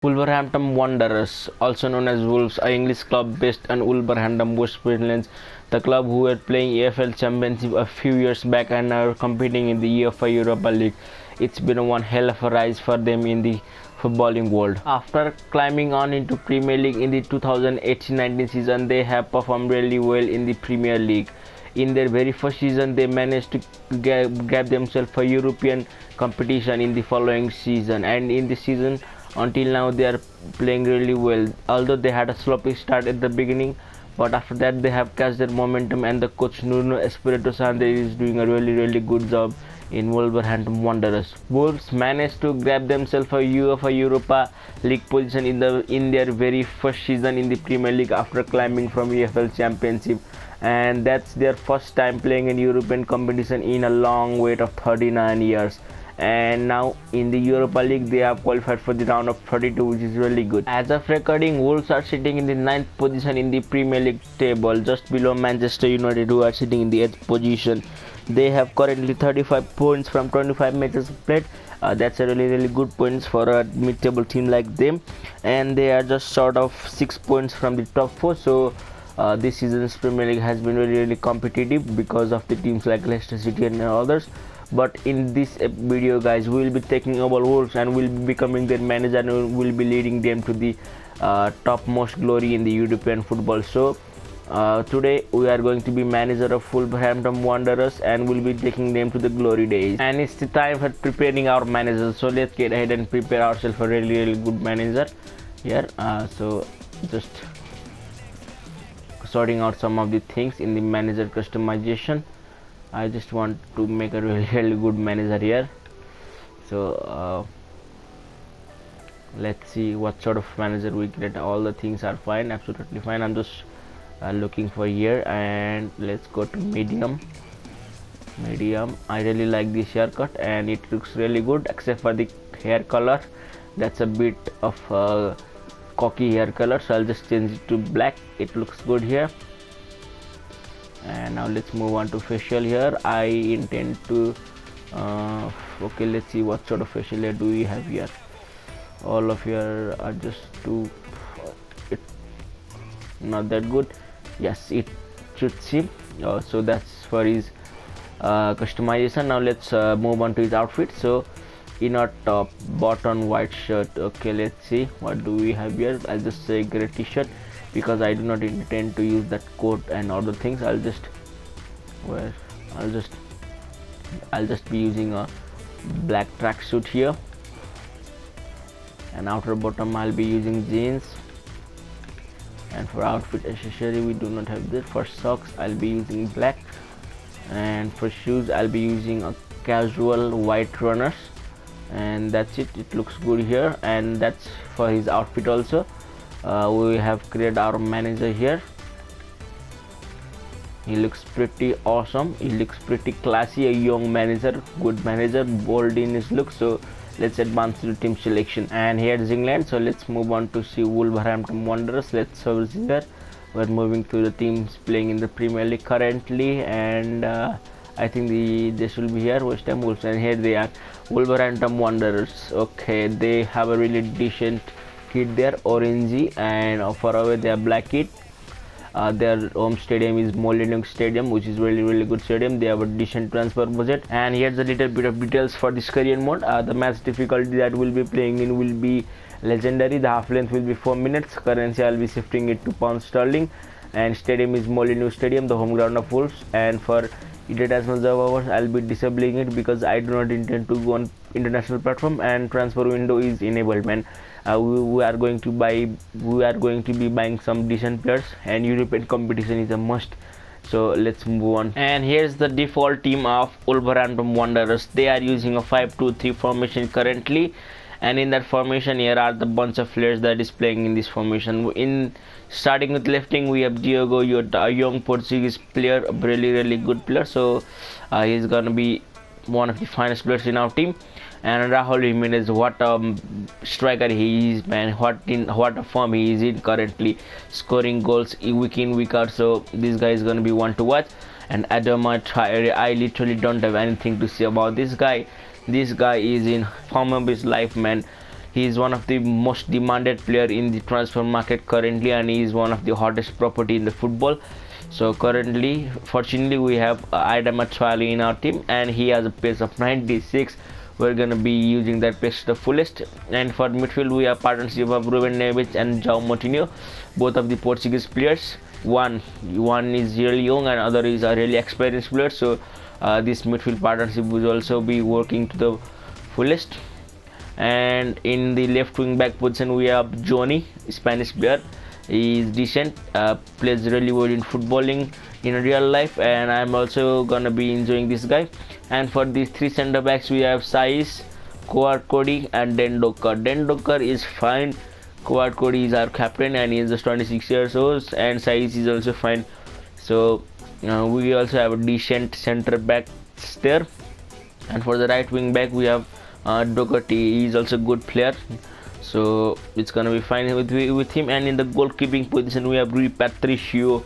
Wolverhampton Wanderers, also known as Wolves, are an English club based in Wolverhampton, West Midlands. The club who were playing EFL Championship a few years back and are competing in the UEFA Europa League. It's been one hell of a rise for them in the footballing world. After climbing on into Premier League in the 2018-19 season, they have performed really well in the Premier League. In their very first season, they managed to grab themselves a European competition in the following season, and in this season until now they are playing really well, although they had a sloppy start at the beginning, but after that they have catch their momentum, and the coach Nuno Espirito Santo is doing a really good job in Wolverhampton Wanderers. Wolves managed to grab themselves a UEFA Europa League position in their very first season in the Premier League after climbing from EFL Championship, and that's their first time playing in European competition in a long wait of 39 years. And now in the Europa League they have qualified for the round of 32, which is really good. As of recording, Wolves are sitting in the 9th position in the Premier League table, just below Manchester United, who are sitting in the 8th position. They have currently 35 points from 25 matches played. That's a really good points for a mid-table team like them, and they are just short of 6 points from the top 4. So this season's Premier League has been really competitive because of the teams like Leicester City and others. But in this video, guys, we will be taking over Wolves and will be becoming their manager, and will be leading them to the topmost glory in the European football. So today we are going to be manager of Wolverhampton Wanderers and will be taking them to the glory days, and it's the time for preparing our manager. So let's get ahead and prepare ourselves for a really good manager here. So just sorting out some of the things in the manager customization. I just want to make a really good manager here. So let's see what sort of manager we get. All the things are fine, absolutely fine. I'm just looking for here, and let's go to medium. I really like this haircut and it looks really good, except for the hair color. That's a bit of cocky hair color, so I'll just change it to black. It looks good here. And now let's move on to facial here. I intend to okay, let's see what sort of facial hair do we have here. All of here are just too not that good. Yes, it should seem. So that's for his customization. Now let's move on to his outfit. So inner top, bottom white shirt. Okay, let's see what do we have here. I'll just say gray t-shirt because I do not intend to use that coat and other things. I'll just be using a black tracksuit here, and outer bottom I'll be using jeans. And for outfit accessory we do not have this. For socks I'll be using black, and for shoes I'll be using a casual white runners, and that's it. It looks good here, and that's for his outfit also. We have created our manager here. He looks pretty awesome, he looks pretty classy, a young manager, good manager, bold in his look. So let's advance to team selection, and here's England. So let's move on to see Wolverhampton Wanderers. Let's search here. We're moving to the teams playing in the Premier League currently, and I think this will be here, West Ham Wolves, and here they are, Wolverhampton Wanderers. Okay, they have a really decent kit there, orangey, and far away they are black kit. Their home stadium is Molineux Stadium, which is really good stadium. They have a decent transfer budget, and here's a little bit of details for this career mode. The match difficulty that we'll be playing in will be legendary. The half length will be 4 minutes. Currency I'll be shifting it to pound sterling, and stadium is Molineux Stadium, the home ground of Wolves. And for international job hours I'll be disabling it because I do not intend to go on international platform, and transfer window is enabled, man. We are going to be buying some decent players, and European competition is a must. So let's move on. And here's the default team of Wolverhampton Wanderers. They are using a 5-2-3 formation currently, and in that formation here are the bunch of players that is playing in this formation. In starting with left wing we have Diogo Jota, a young Portuguese player, a really good player. So he's gonna be one of the finest players in our team. And Raul Jimenez, what a striker he is, man. What a form he is in currently, scoring goals week in week out. So this guy is gonna be one to watch. And Adama Traore, I literally don't have anything to say about this guy. This guy is in form of his life, man. He is one of the most demanded player in the transfer market currently, and he is one of the hottest property in the football. So currently, fortunately, we have Adam in our team, and he has a pace of 96. We're gonna be using that pace to the fullest. And for midfield, we have partnership of Ruben Neves and João Moutinho, both of the Portuguese players. One is really young, and other is a really experienced player. So this midfield partnership will also be working to the fullest. And in the left wing back position, we have Johnny, Spanish player. He is decent, plays really well in footballing in real life, and I'm also gonna be enjoying this guy. And for these three center backs, we have Saiz, Kouar Cody, and Dendoker. Dendoker is fine. Kouar Cody is our captain, and he is just 26 years old, and Saiz is also fine. So we also have a decent center backs there. And for the right wing back, we have Doherty. He is also a good player, so it's gonna be fine with him. And in the goalkeeping position, we have Rui Patricio,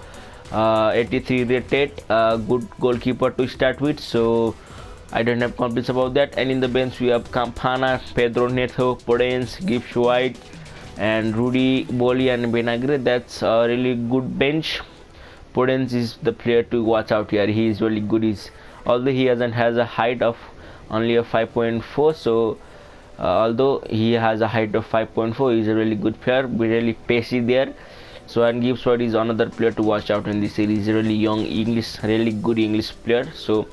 83 rated, good goalkeeper to start with, so I don't have complaints about that. And in the bench, we have Campana, Pedro Neto, Podence, Gibbs White, and Rudy Boli and Benagre. That's a really good bench. Podence is the player to watch out here. He is really good. Although he has a height of only a 5.4, so although he has a height of 5.4, he is a really good player, really pacey there. So and Gibbs White is another player to watch out in this series. Really young English, really good English player. So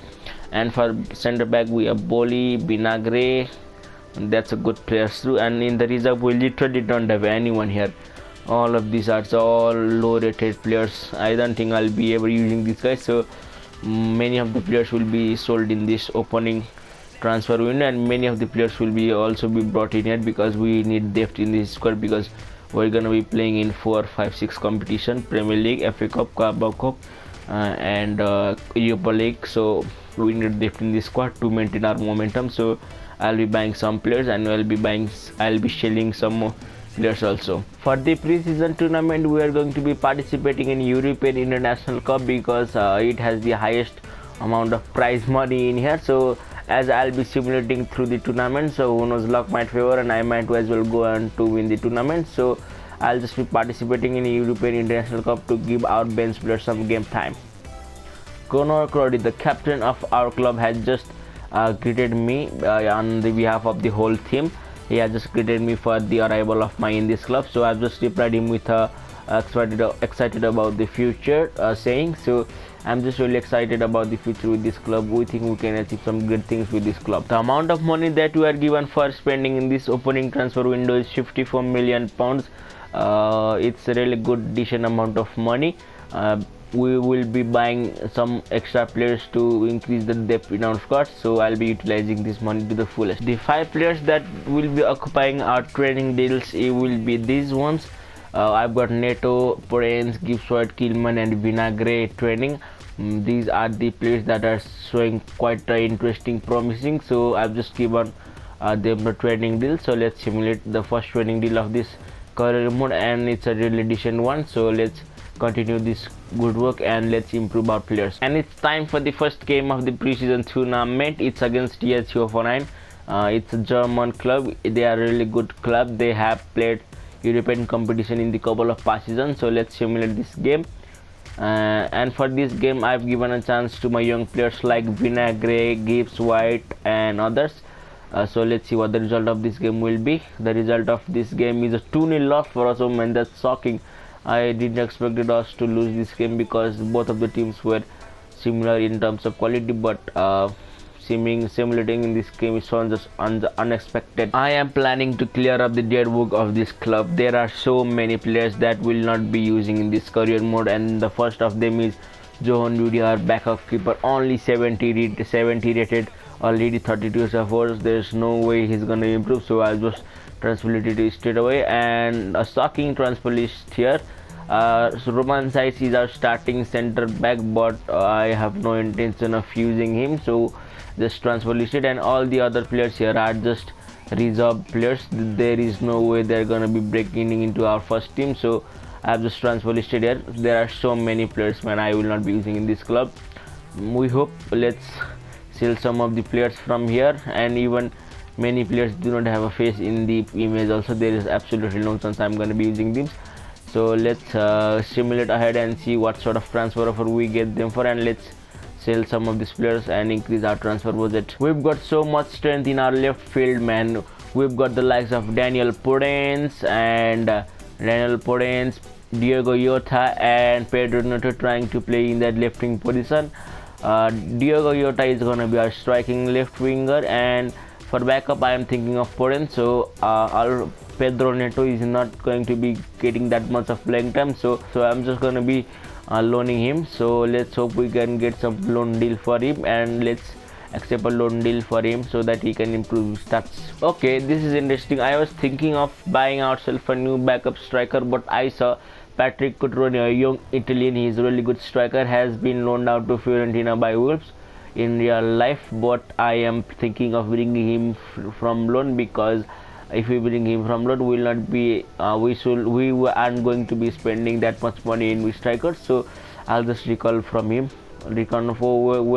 and for center back, we have Boli, Binagre. That's a good player too. And in the reserve, we literally don't have anyone here. All of these are all low rated players. I don't think I'll be ever using these guys. So many of the players will be sold in this opening transfer window, and many of the players will be also be brought in here because we need depth in this squad, because we're gonna be playing in 4, 5, 6 competition: Premier League, FA Cup, Carabao Cup, and Europa League. So we need depth in this squad to maintain our momentum. So I'll be buying some players, and I'll be selling some more players also. For the pre-season tournament, we are going to be participating in European International Cup because it has the highest amount of prize money in here. So as I'll be simulating through the tournament, so who knows, luck might favor and I might as well go on to win the tournament. So I'll just be participating in the European International Cup to give our bench players some game time. Conor Crowdy, the captain of our club, has just greeted me on the behalf of the whole team. He has just greeted me for the arrival of mine in this club. So I've just replied him with excited about the future saying. So I'm just really excited about the future with this club. We think we can achieve some good things with this club. The amount of money that we are given for spending in this opening transfer window is 54 million pounds. It's a really good decent amount of money. We will be buying some extra players to increase the depth in our squad, so I'll be utilizing this money to the fullest. The 5 players that will be occupying our training deals, it will be these ones. I've got Neto, Porens, Gibbs White, Kilman, and Vinagre training. These are the players that are showing quite interesting, promising. So I've just given them the training deal. So let's simulate the first training deal of this career mode, and it's a really decent one. So let's continue this good work and let's improve our players. And it's time for the first game of the preseason tournament. It's against TS09. It's a German club. They are a really good club. They have played European competition in the couple of past seasons. So let's simulate this game. And for this game, I've given a chance to my young players like Vinagre, Gibbs White, and others. So let's see what the result of this game will be. The result of this game is a 2-0 loss for us. Oh man, that's shocking. I didn't expect us to lose this game because both of the teams were similar in terms of quality, but simulating in this game is just unexpected. I am planning to clear up the dead book of this club. There are so many players that will not be using in this career mode, and the first of them is Johan Rudy, our backup keeper, only 70 rated, already 32 years of age. There's no way he's gonna improve, so I'll just transfer it straight away. And a shocking transfer list here. So Roman Saiz is our starting center back, but I have no intention of using him, so just transfer listed. And all the other players here are just reserve players. There is no way they're gonna be breaking into our first team, so I have just transfer listed here. There are so many players, man, I will not be using in this club. We hope. Let's sell some of the players from here, and even many players do not have a face in the image. Also, there is absolutely no chance I'm going to be using them. So let's simulate ahead and see what sort of transfer offer we get them for, and let's sell some of these players and increase our transfer budget. We've got so much strength in our left field, man. We've got the likes of Daniel Podence and Diego Jota and Pedro Neto trying to play in that left wing position. Diego Jota is gonna be our striking left winger, and for backup I am thinking of Podence. So our Pedro Neto is not going to be getting that much of playing time, so I'm just gonna be loaning him. So let's hope we can get some loan deal for him, and let's accept a loan deal for him so that he can improve stats. Okay, this is interesting. I was thinking of buying ourselves a new backup striker, but I saw Patrick Cutrone, a young Italian. He is a really good striker, has been loaned out to Fiorentina by Wolves in real life, but I am thinking of bringing him from loan, because if we bring him from loan, we will not be we aren't going to be spending that much money in strikers. So I'll just recall from him. We're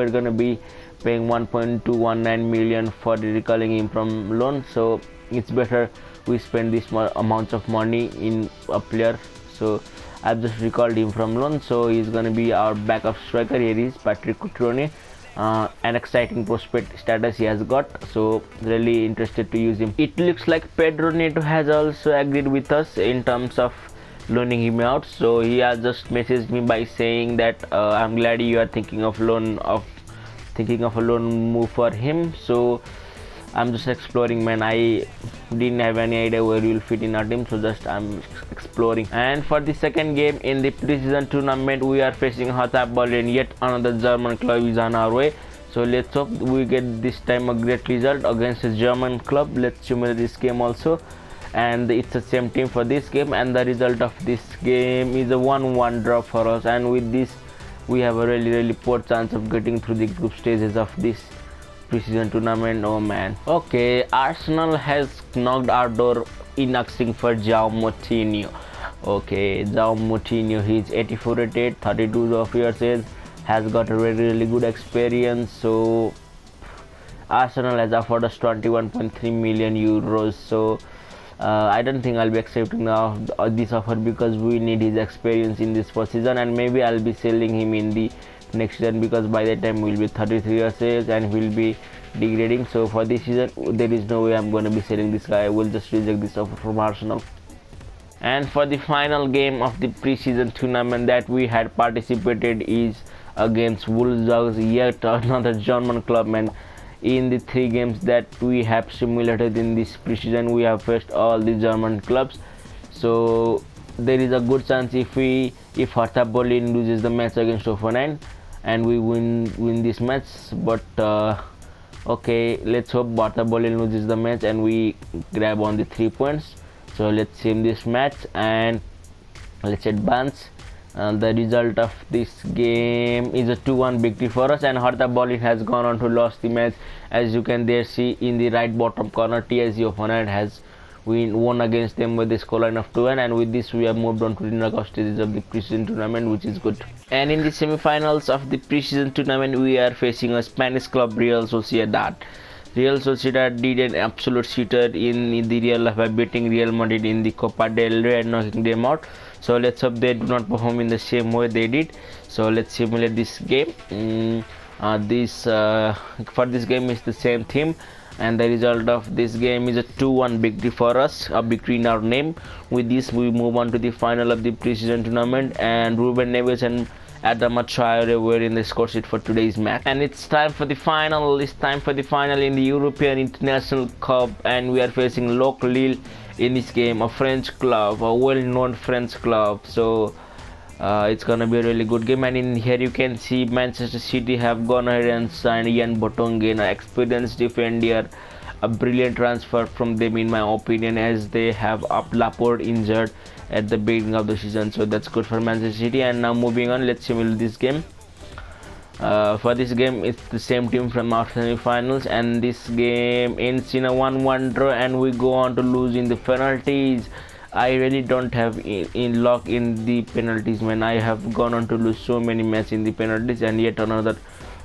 gonna be paying 1.219 million for recalling him from loan, so it's better we spend this amount of money in a player. So I've just recalled him from loan, so he's gonna be our backup striker. Here is Patrick Cutrone. An exciting prospect status he has got, so really interested to use him. It looks like Pedro Neto has also agreed with us in terms of loaning him out, so he has just messaged me by saying that I'm glad you are thinking of a loan move for him. So I'm just exploring, man. I didn't have any idea where you'll fit in our team, so just I'm exploring. And for the second game in the preseason tournament, we are facing Hertha Berlin. Yet another German club is on our way, so let's hope we get this time a great result against a German club. Let's simulate this game also, and it's the same team for this game, and the result of this game is a 1-1 draw for us, and with this we have a really poor chance of getting through the group stages of this preseason tournament. Oh man. Okay, Arsenal has knocked our door in asking for João Moutinho. Okay, João Moutinho, he's 84 rated, 32 of years age, has got a really good experience. So Arsenal has offered us 21.3 million euros. So I don't think I'll be accepting this offer, because we need his experience in this first season, and maybe I'll be selling him in the next season, because by that time we'll be 33 years old and we'll be degrading. So for this season there is no way I'm going to be selling this guy. I will just reject this offer from Arsenal. And for the final game of the preseason tournament that we had participated is against Wolves, yet another German club, man. In the 3 games that we have simulated in this preseason, we have faced all the German clubs. So there is a good chance if Hertha Berlin loses the match against Hoffenheim and we win this match, but okay, let's hope Hertha Berlin loses the match and we grab on the 3 points. So let's sim this match and let's advance. The result of this game is a 2-1 victory for us, and Hertha Berlin has gone on to lose the match. As you can there see in the right bottom corner, TSG Hoffenheim has won against them with the scoreline of 2-1, and with this we have moved on to the knockout stages of the preseason tournament, which is good. And in the semi-finals of the preseason tournament, we are facing a Spanish club, Real Sociedad. Real Sociedad did an absolute shitter in the real life by beating Real Madrid in the Copa del Rey and knocking them out. So let's hope they do not perform in the same way they did. So let's simulate this game. For this game is the same theme, and the result of this game is a 2-1 victory for us, a victory in our name. With this we move on to the final of the preseason tournament, and Ruben Neves and Adama Traore were in the score sheet for today's match. And it's time for the final. It's time for the final in the European International Cup, and we are facing Loc Lille in this game, a French club, a well-known French club. So it's gonna be a really good game. And in here you can see Manchester City have gone ahead and signed Ian Botongue, an experienced defender, a brilliant transfer from them in my opinion, as they have Laporte injured at the beginning of the season. So that's good for Manchester City. And now moving on, let's simulate this game. For this game it's the same team from our semi-finals, and this game ends in a 1-1 draw and we go on to lose in the penalties. I really don't have in luck in the penalties, man. I have gone on to lose so many matches in the penalties and yet another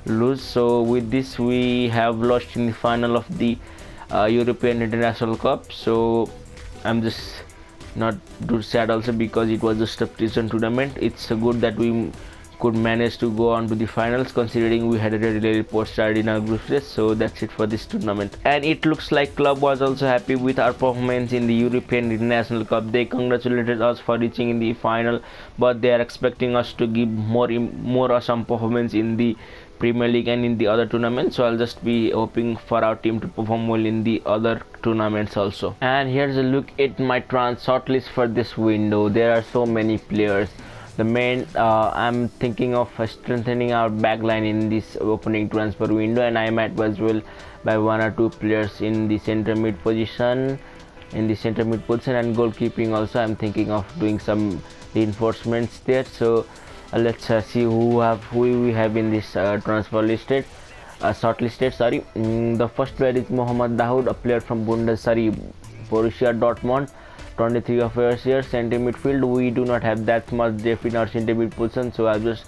lose. So with this we have lost in the final of the European International Cup. So I'm just not too sad also because it was just a prison tournament. It's good that we could manage to go on to the finals, considering we had a really poor start in our group stage. So that's it for this tournament, and it looks like club was also happy with our performance in the European International Cup. They congratulated us for reaching in the final, but they are expecting us to give more awesome performance in the Premier League and in the other tournaments. So I'll just be hoping for our team to perform well in the other tournaments also. And here's a look at my shortlist for this window. There are so many players. The main I'm thinking of strengthening our backline in this opening transfer window, and I might as well buy one or two players in the center mid position, and goalkeeping also. I'm thinking of doing some reinforcements there. So let's see who we have in this transfer listed, shortlisted. Sorry, the first player is Mohamed Dahoud, a player from Borussia Dortmund. 23 of years, center midfield. We do not have that much depth in our center mid position, so I've just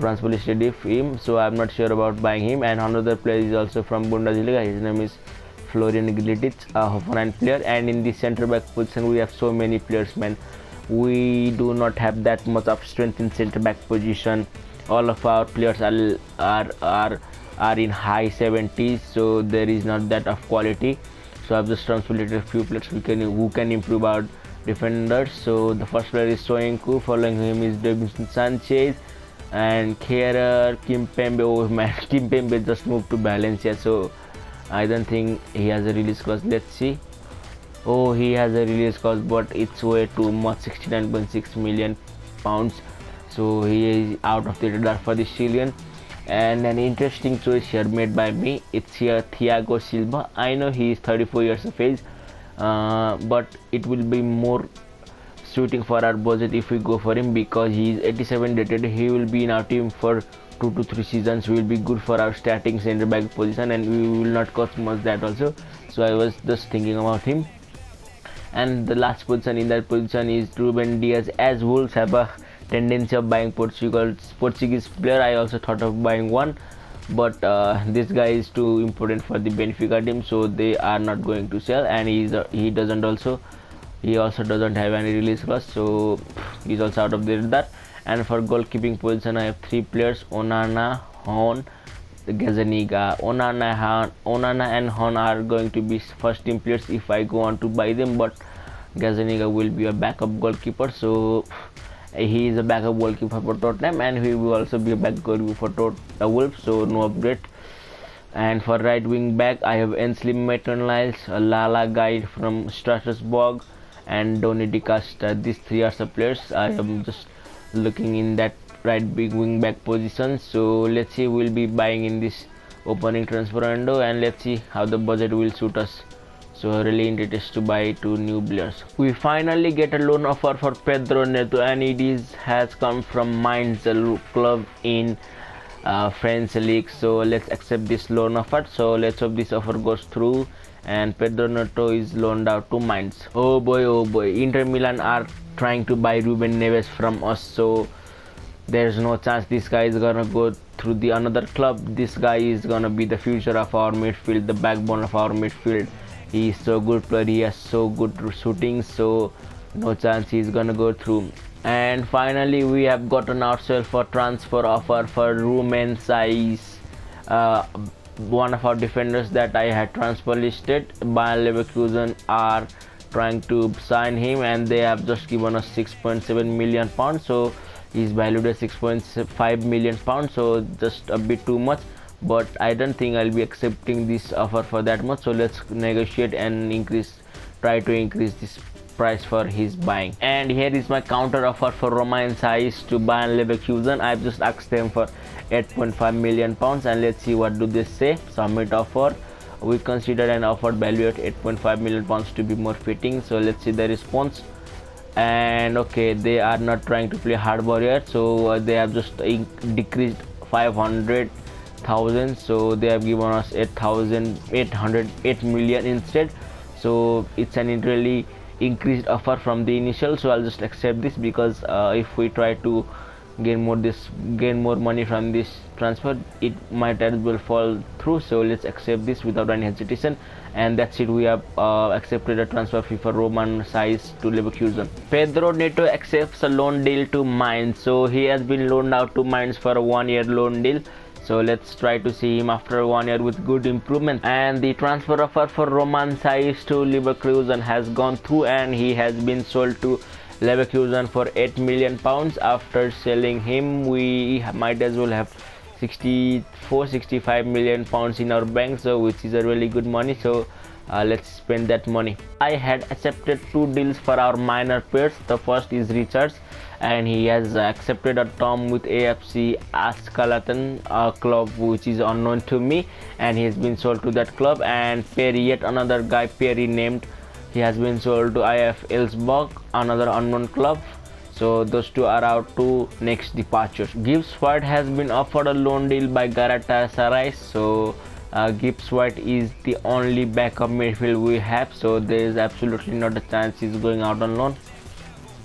transfer listed him. So I'm not sure about buying him. And another player is also from Bundesliga. His name is Florian Grillitsch, a Hoffenheim player. And in the center back position, we have so many players, man. We do not have that much of strength in center back position. All of our players are in high 70s, so there is not that of quality. So I've just translated a few players who can improve our defenders. So the first player is Soyuncu, following him is Davinson Sanchez and Kehrer, Kimpembe. Oh man, Kimpembe just moved to Valencia, so I don't think he has a release clause. Let's see. Oh, he has a release clause, but it's way too much, 69.6 million pounds. So he is out of the radar for the Chilean. And an interesting choice here made by me. It's here Thiago Silva. I know he is 34 years of age, but it will be more suiting for our budget if we go for him, because he is 87 rated. He will be in our team for 2 to 3 seasons. Will be good for our starting center back position, and we will not cost much that also. So I was just thinking about him. And the last position in that position is Ruben Diaz. As Wolves have a tendency of buying Portuguese player, I also thought of buying one, but this guy is too important for the Benfica team, so they are not going to sell. And he also doesn't have any release clause, so he's also out of the radar. And for goalkeeping position, I have 3 players: Onana, Hon, Gazzaniga. Onana and Hon are going to be first team players if I go on to buy them, but Gazzaniga will be a backup goalkeeper. So he is a backup goalkeeper for Tottenham, and he will also be a backup goalkeeper for Wolves, so no upgrade. And for right wing back, I have Ainsley Maitland-Niles, a Lala guy from Strasbourg, and Donny de Castro. These 3 are the players I am just looking in that right big wing back position. So let's see, we'll be buying in this opening transfer window, and let's see how the budget will suit us. So really interested to buy 2 new players. We finally get a loan offer for Pedro Neto, and has come from Mainz, the club in French league. So let's accept this loan offer. So let's hope this offer goes through and Pedro Neto is loaned out to Mainz. Oh boy, Inter Milan are trying to buy Ruben Neves from us, so there's no chance this guy is gonna go through the another club. This guy is gonna be the future of our midfield, the backbone of our midfield. He is so good player, he has so good shooting, so no chance he's gonna go through. And finally we have gotten ourselves a transfer offer for Ruben Saiz, one of our defenders that I had transfer listed. Bayer Leverkusen are trying to sign him, and they have just given us 6.7 million pounds, so he's valued at 6.5 million pounds, so just a bit too much. But I don't think I'll be accepting this offer for that much, so let's negotiate and try to increase this price for his buying. And here is my counter offer for Romain Saiz to Bayer Leverkusen. I've just asked them for 8.5 million pounds, and let's see what do they say. Submit offer. We consider an offered value at 8.5 million pounds to be more fitting, so let's see the response. And okay, they are not trying to play hardball here, so they have just decreased 500,000, so they have given us 8 million instead. So it's an really increased offer from the initial, so I'll just accept this, because if we try to gain more money from this transfer, it might as well fall through. So let's accept this without any hesitation, and that's it. We have accepted a transfer fee for Roman Saiz to Leverkusen. Pedro Neto accepts a loan deal to Mainz. So he has been loaned out to Mainz for a 1-year loan deal. So let's try to see him after 1 year with good improvement. And the transfer offer for Roman Saiz to Leverkusen has gone through, and he has been sold to Leverkusen for £8 million. After selling him, we might as well have 65 million pounds in our bank, so which is a really good money. So let's spend that money. I had accepted 2 deals for our minor players. The first is Richards, and he has accepted a term with AFC Ascalon, a club which is unknown to me, and he has been sold to that club. And Perry, yet another guy, Perry named, he has been sold to IF Elfsborg, another unknown club. So those two are our 2 next departures. Gibbs White has been offered a loan deal by Galatasaray. So Gibbs White is the only backup midfield we have, so there is absolutely not a chance he's going out on loan.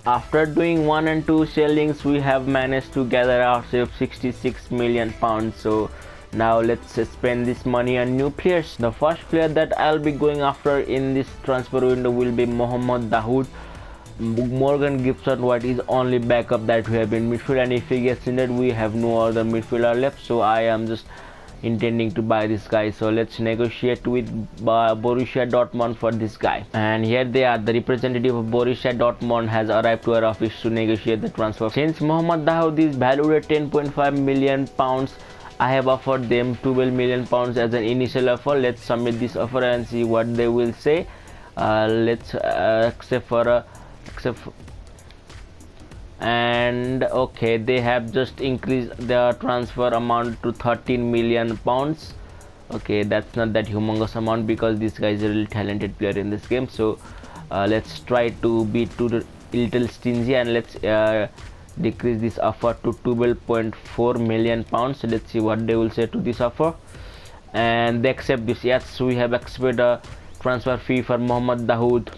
After doing 1 and 2 sellings, we have managed to gather ourselves £66 million. So now let's spend this money on new players. The first player that I'll be going after in this transfer window will be Mohamed Dahoud. Morgan Gibson-White is only backup that we have in midfield, and if he gets injured, we have no other midfielder left. So I am just intending to buy this guy. So let's negotiate with Borussia Dortmund for this guy. And here they are. The representative of Borussia Dortmund has arrived to our office to negotiate the transfer. Since Mohamed Dahoud is valued at £10.5 million, I have offered them £12 million as an initial offer. Let's submit this offer and see what they will say. Let's and okay, they have just increased their transfer amount to £13 million. Okay, that's not that humongous amount because this guy is a really talented player in this game. So let's try to be too little stingy, and let's decrease this offer to £12.4 million. So let's see what they will say to this offer, and they accept this. Yes, we have accepted a transfer fee for Mohamed Dahoud.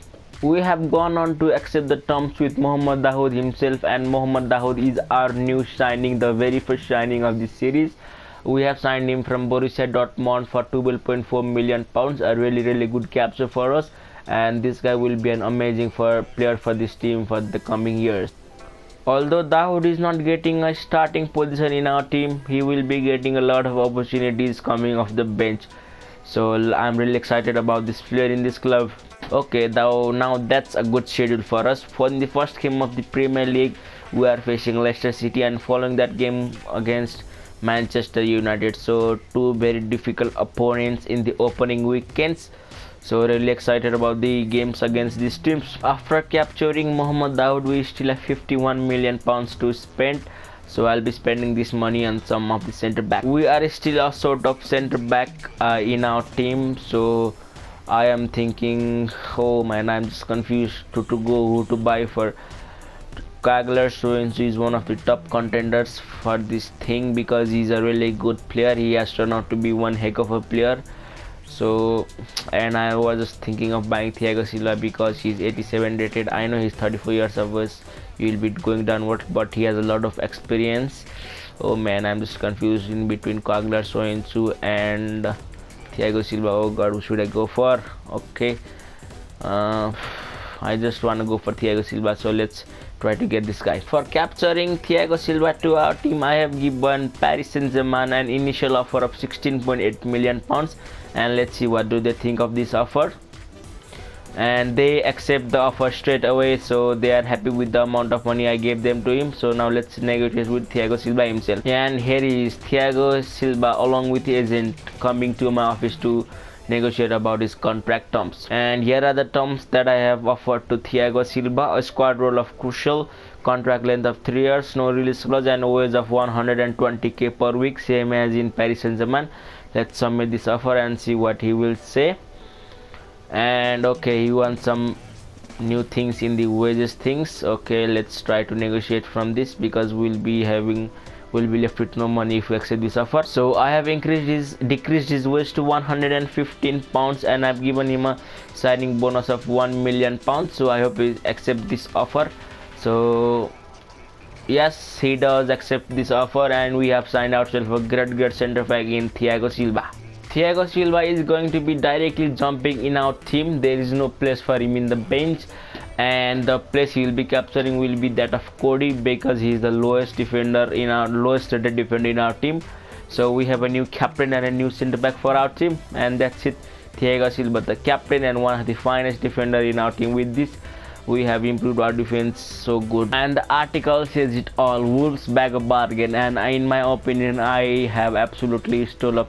We have gone on to accept the terms with Mohamed Dahoud himself, and Mohamed Dahoud is our new signing, the very first signing of this series. We have signed him from Borussia Dortmund for £12.4 million, a really good capture for us, and this guy will be an amazing player for this team for the coming years. Although Dahoud is not getting a starting position in our team, he will be getting a lot of opportunities coming off the bench. So I'm really excited about this player in this club. Okay, now that's a good schedule for us. For the first game of the Premier League, we are facing Leicester City, and following that game against Manchester United. So 2 very difficult opponents in the opening weekends. So really excited about the games against these teams. After capturing Mohamed Dahoud, we still have £51 million to spend. So I'll be spending this money on some of the centre back. We are still a sort of centre back in our team. So I am thinking, oh man, I'm just confused to go who to buy for. Kagler Sorensu is one of the top contenders for this thing because he's a really good player. He has turned out to be one heck of a player. So, and I was just thinking of buying Thiago Silva because he's 87 rated. I know he's 34 years of age. He will be going downward, but he has a lot of experience. Oh man, I'm just confused in between Kagler Sorensu and Thiago Silva. Oh god, who should I go for? Okay, I just want to go for Thiago Silva, so let's try to get this guy. For capturing Thiago Silva to our team, I have given Paris Saint-Germain an initial offer of £16.8 million, and let's see what do they think of this offer. And they accept the offer straight away, so they are happy with the amount of money I gave them to him. So now let's negotiate with Thiago Silva himself. And here is Thiago Silva along with the agent coming to my office to negotiate about his contract terms. And here are the terms that I have offered to Thiago Silva: a squad role of crucial, contract length of 3 years, no release clause, and wage of 120k per week, same as in Paris Saint-Germain. Let's submit this offer and see what he will say. And okay, he wants some new things in the wages things. Okay, let's try to negotiate from this because we'll be left with no money if we accept this offer. So I have decreased his wage to £115, and I've given him a signing bonus of £1 million. So I hope he accept this offer. So Yes, he does accept this offer, and we have signed ourselves a great center back in Thiago Silva. Thiago Silva is going to be directly jumping in our team. There is no place for him in the bench, and the place he will be capturing will be that of Cody, because he is the lowest rated defender in our team. So we have a new captain and a new centre back for our team, and that's it. Thiago Silva, the captain and one of the finest defender in our team. With this, we have improved our defense so good. And the article says it all. Wolves bag a bargain, and in my opinion, I have absolutely stole a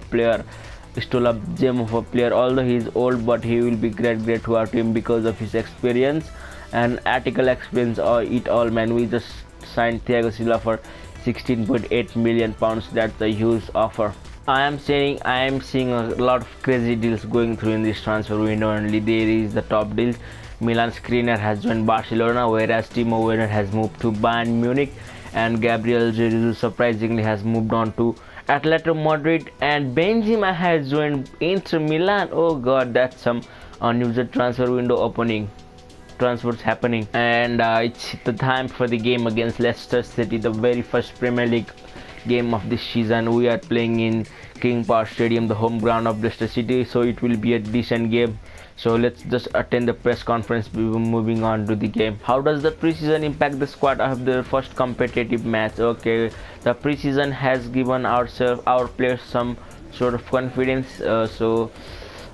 gem of a player. Although he is old, but he will be great to our team because of his experience. And article explains it all, man. We just signed Thiago Silva for 16.8 million pounds. That's a huge offer. I am seeing a lot of crazy deals going through in this transfer window. Only there is the top deals. Milan Skriniar has joined Barcelona, whereas Timo Werner has moved to Bayern Munich, and Gabriel Jesus surprisingly has moved on to Atletico Madrid, and Benzema has joined Inter Milan. Oh god, that's some unusual transfer window opening. Transfers happening, and it's the time for the game against Leicester City, the very first Premier League game of this season. We are playing in King Power Stadium, the home ground of Leicester City, so it will be a decent game. So let's just attend the press conference before moving on to the game. How does the preseason impact the squad of the first competitive match? Okay, the preseason has given our players some sort of confidence. So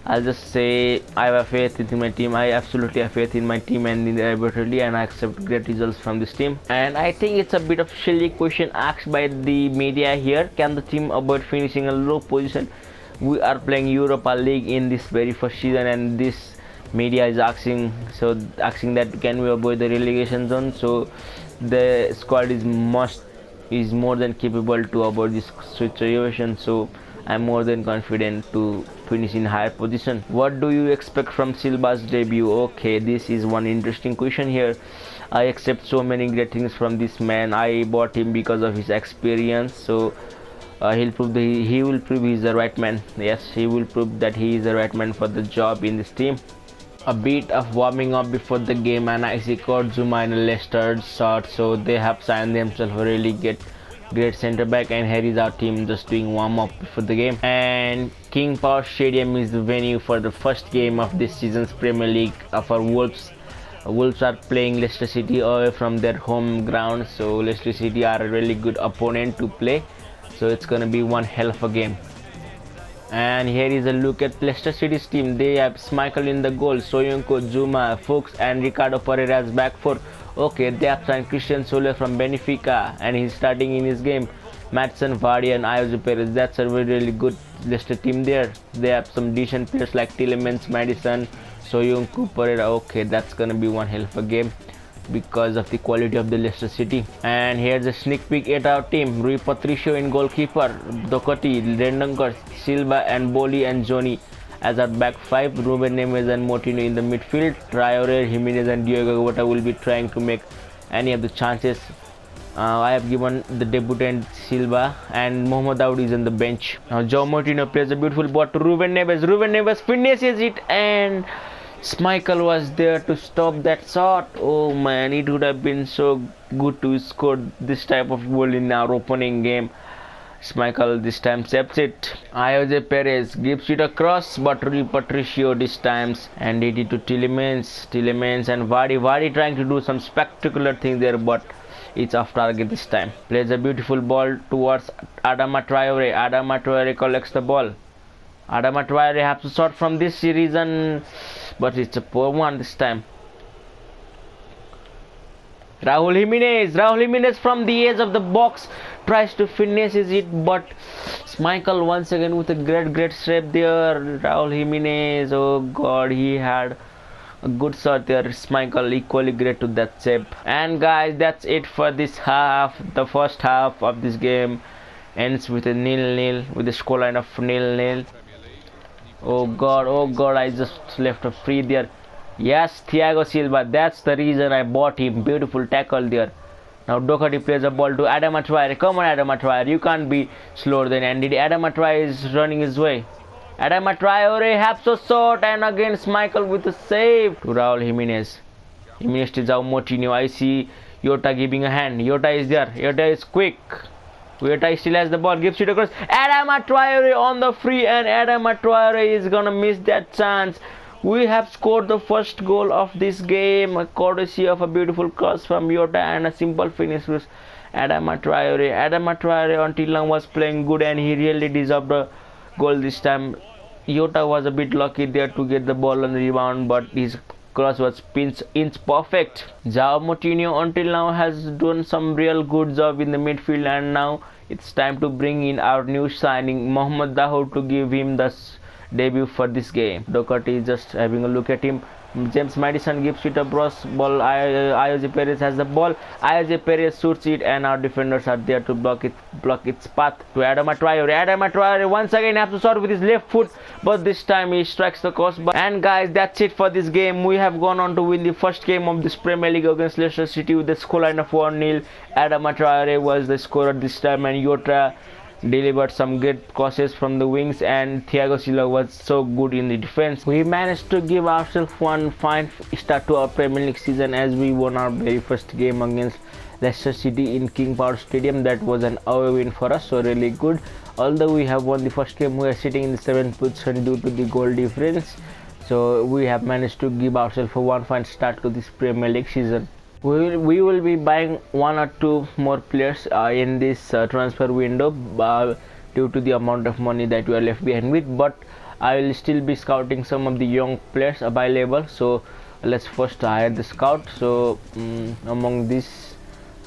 I'll just say I have a faith in my team. I absolutely have faith in my team and in the everybody, and I accept great results from this team. And I think it's a bit of silly question asked by the media here. Can the team avoid finishing a low position? We are playing Europa League in this very first season, and this media is asking that can we avoid the relegation zone. So the squad is more than capable to avoid this situation. So I'm more than confident to finish in higher position. What do you expect from Silva's debut? Okay, this is one interesting question here. I accept so many great things from this man. I bought him because of his experience. So he will prove he's the right man. Yes, he will prove that he is the right man for the job in this team. A bit of warming up before the game, and I see Kurt Zuma in a Leicester shot. So they have signed themselves a really great centre back, and here is our team just doing warm up before the game. And King Power Stadium is the venue for the first game of this season's Premier League for Wolves. Wolves are playing Leicester City away from their home ground, so Leicester City are a really good opponent to play. So it's gonna be one hell of a game. And here is a look at Leicester City's team. They have Schmeichel in the goal, Soyuncu, Zuma, Fuchs, and Ricardo Pereira's back four. Okay, they have signed Christian Soler from Benfica, and he's starting in his game. Madsen, Vardy, and Jose Perez. That's a really good Leicester team there. They have some decent players like Tielemans, Madison, Soyuncu, Pereira. Okay, that's gonna be one hell of a game because of the quality of the Leicester City. And here's a sneak peek at our team. Rui Patricio in goalkeeper, Doherty, Rendunkar, Silva, and Boli and Johnny as our back five. Ruben Neves and Moutinho in the midfield. Traore, Jimenez, and Diogo Jota will be trying to make any of the chances. I have given the debutant Silva, and Mohamed Daoud is on the bench. Now Joe Moutinho plays a beautiful ball to Ruben Neves. Ruben Neves finishes it, and Schmeichel was there to stop that shot. Oh man, it would have been so good to score this type of goal in our opening game. Schmeichel this time saves it. Jose Perez gives it across, but Rui Patricio this time and it to Tielemans and Vardy trying to do some spectacular things there, but it's off target this time. Plays a beautiful ball towards Adama Traore. Adama Traore collects the ball. Adama Traore has to shot from this series, but it's a poor one this time. Raúl Jiménez from the edge of the box tries to finish it, but Schmeichel once again with a great save there. Raúl Jiménez, oh god, he had a good shot there. Schmeichel equally great to that save. And guys, that's it for this half. The first half of this game ends with a 0-0, with a scoreline of 0-0. Oh god, I just left a free there. Yes, Thiago Silva, that's the reason I bought him. Beautiful tackle there. Now Doherty plays a ball to Adama Traore. Come on Adama Traore, you can't be slower than Andy. Adama Traore is running his way. Adama Traore has a shot, and again Schmeichel with a save to Raúl Jiménez. Jiménez to João Moutinho. I see Jota giving a hand. Jota is there. Jota is quick. Jota still has the ball. Gives it across. Adama Traore on the free, and Adama Traore is gonna miss that chance. We have scored the first goal of this game, courtesy of a beautiful cross from Jota and a simple finish with Adama Traore. Adama Traore until now was playing good, and he really deserved a goal this time. Jota was a bit lucky there to get the ball on the rebound, but his cross was inch perfect. João Moutinho until now has done some real good job in the midfield, and now it's time to bring in our new signing Mohamed Dahoud to give him the debut for this game. Doherty is just having a look at him. James Maddison gives it a cross ball. Ayoze Perez has the ball. Ayoze Perez shoots it, and our defenders are there to block its path to Adama Traore. Adama Traore once again has to shot with his left foot, but this time he strikes the crossbar. And guys, that's it for this game. We have gone on to win the first game of this Premier League against Leicester City with the scoreline of 1-0. Adama Traore was the scorer this time, and Jota delivered some great crosses from the wings, and Thiago Silva was so good in the defense. We managed to give ourselves one fine start to our Premier League season as we won our very first game against Leicester City in King Power Stadium. That was an away win for us, so really good. Although we have won the first game, we are sitting in the 7th position due to the goal difference, so we have managed to give ourselves a one fine start to this Premier League season. We will be buying one or two more players in this transfer window due to the amount of money that we are left behind with, but I will still be scouting some of the young players available. So let's first hire the scout. So among this,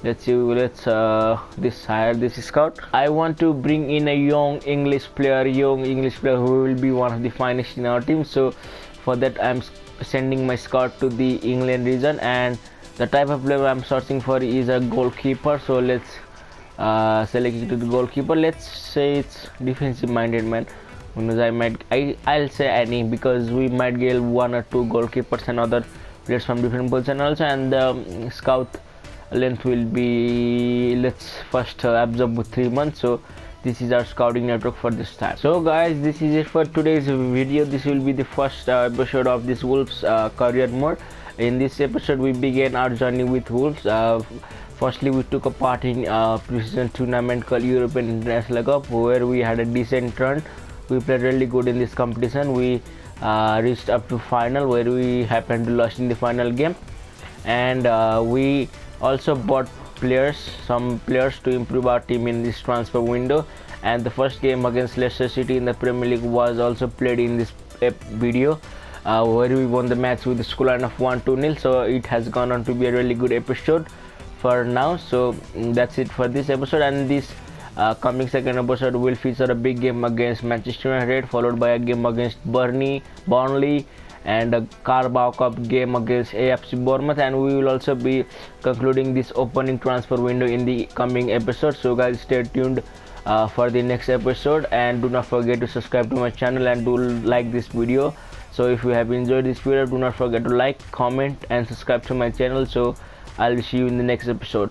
let's hire this scout. I want to bring in a young English player who will be one of the finest in our team. So for that, I'm sending my scout to the England region, and the type of player I'm searching for is a goalkeeper. So let's select it to the goalkeeper. Let's say it's defensive minded man, because I'll say any, because we might get one or two goalkeepers and other players from different positions also, and the scout length will be, let's first absorb with 3 months. So this is our scouting network for this time. So guys, this is it for today's video. This will be the first episode of this Wolves career mode. In this episode, we began our journey with Wolves. Firstly, we took a part in a pre-season tournament called European International Cup, where we had a decent run. We played really good in this competition. We reached up to final, where we happened to lose in the final game, and we also bought some players to improve our team in this transfer window. And the first game against Leicester City in the Premier League was also played in this video, where we won the match with the scoreline of 1-0. So it has gone on to be a really good episode for now. So that's it for this episode, and this coming second episode will feature a big game against Manchester United, followed by a game against Burnley, and a Carabao Cup game against AFC Bournemouth, and we will also be concluding this opening transfer window in the coming episode. So guys, stay tuned for the next episode, and do not forget to subscribe to my channel and do like this video. So if you have enjoyed this video, do not forget to like, comment and subscribe to my channel. So I'll see you in the next episode.